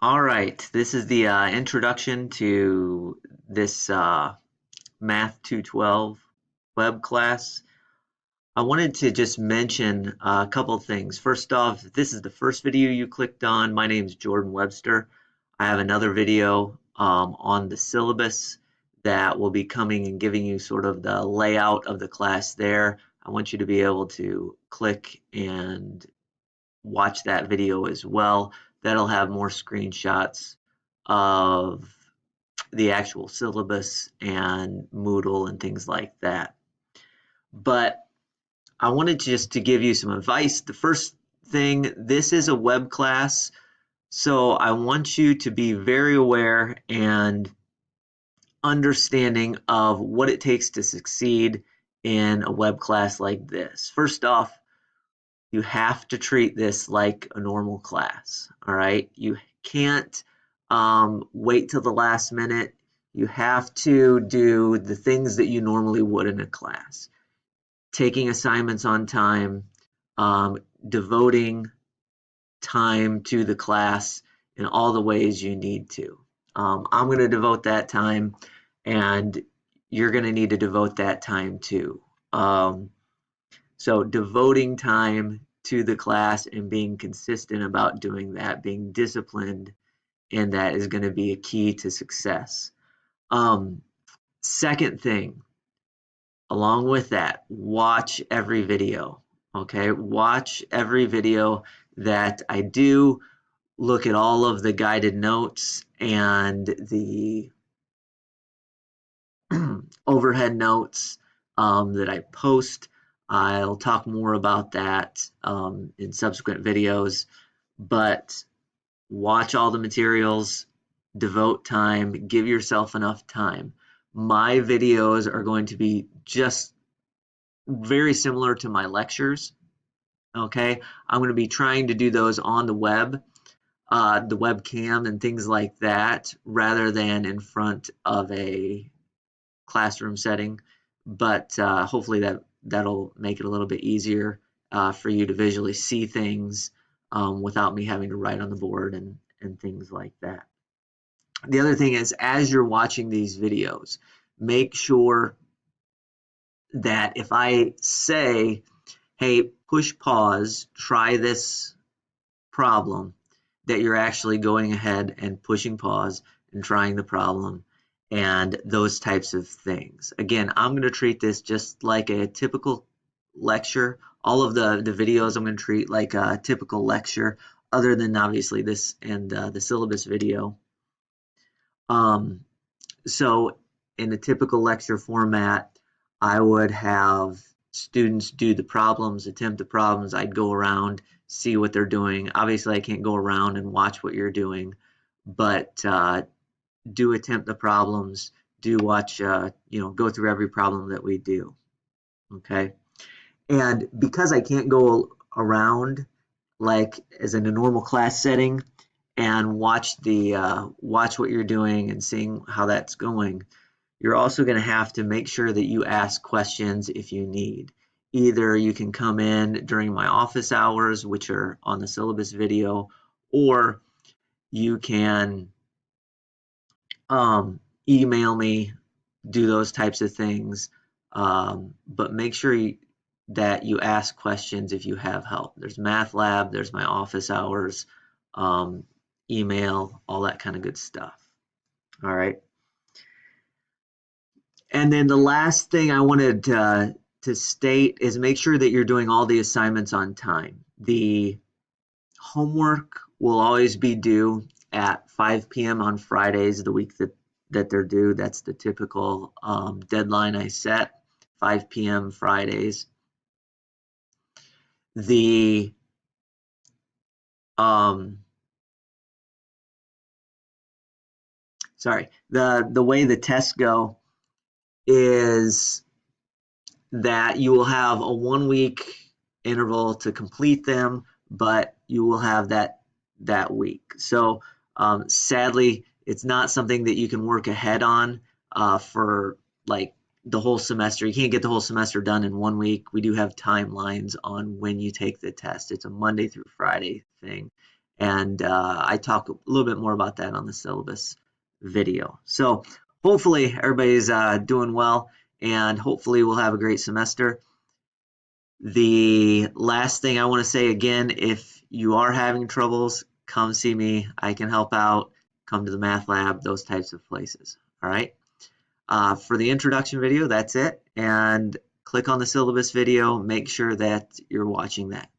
All right, this is the introduction to this Math 212 web class. I wanted to just mention a couple of things. First off, if this is the first video you clicked on, my name is Jordan Webster. I have another video on the syllabus that will be coming and giving you sort of the layout of the class there. I want you to be able to click and watch that video as well. That'll have more screenshots of the actual syllabus and Moodle and things like that. But I wanted just to give you some advice. The first thing, this is a web class, so I want you to be very aware and understanding of what it takes to succeed in a web class like this. First off, you have to treat this like a normal class, all right? You can't wait till the last minute. You have to do the things that you normally would in a class. Taking assignments on time, devoting time to the class in all the ways you need to. I'm going to devote that time, and you're going to need to devote that time too. So devoting time to the class and being consistent about doing that, being disciplined in that is going to be a key to success. Second thing, along with that, watch every video. Okay, watch every video that I do. Look at all of the guided notes and the overhead notes that I post. I'll talk more about that in subsequent videos, but watch all the materials, devote time, give yourself enough time. My videos are going to be just very similar to my lectures, okay? I'm going to be trying to do those on the web, the webcam and things like that, rather than in front of a classroom setting, but hopefully that'll make it a little bit easier for you to visually see things without me having to write on the board and things like that. The other thing is, as you're watching these videos, make sure that if I say, hey, push pause, try this problem, that you're actually going ahead and pushing pause and trying the problem and those types of things. Again, I'm going to treat this just like a typical lecture. All of the videos I'm going to treat like a typical lecture, other than obviously this and the syllabus video. So in a typical lecture format, I would have students do the problems, attempt the problems. I'd go around, see what they're doing. Obviously, I can't go around and watch what you're doing, but do attempt the problems, do watch, go through every problem that we do, okay? And because I can't go around like as in a normal class setting and watch what you're doing and seeing how that's going, you're also going to have to make sure that you ask questions if you need. Either you can come in during my office hours, which are on the syllabus video, or you can email me, do those types of things. But make sure that you ask questions if you have help. There's Math Lab, there's my office hours, email, all that kind of good stuff. All right. And then the last thing I wanted to state is make sure that you're doing all the assignments on time. The homework will always be due at 5 p.m. on Fridays, the week that they're due. That's the typical deadline I set, 5 p.m. Fridays. The the way the tests go is that you will have a 1 week interval to complete them, but you will have that week. So sadly, it's not something that you can work ahead on for like the whole semester. You can't get the whole semester done in 1 week. We do have timelines on when you take the test. It's a Monday through Friday thing. and I talk a little bit more about that on the syllabus video. So hopefully everybody's doing well, and hopefully we'll have a great semester. The last thing I want to say again, if you are having troubles, come see me. I can help out. Come to the math lab, those types of places. All right. For the introduction video, that's it. And click on the syllabus video. Make sure that you're watching that.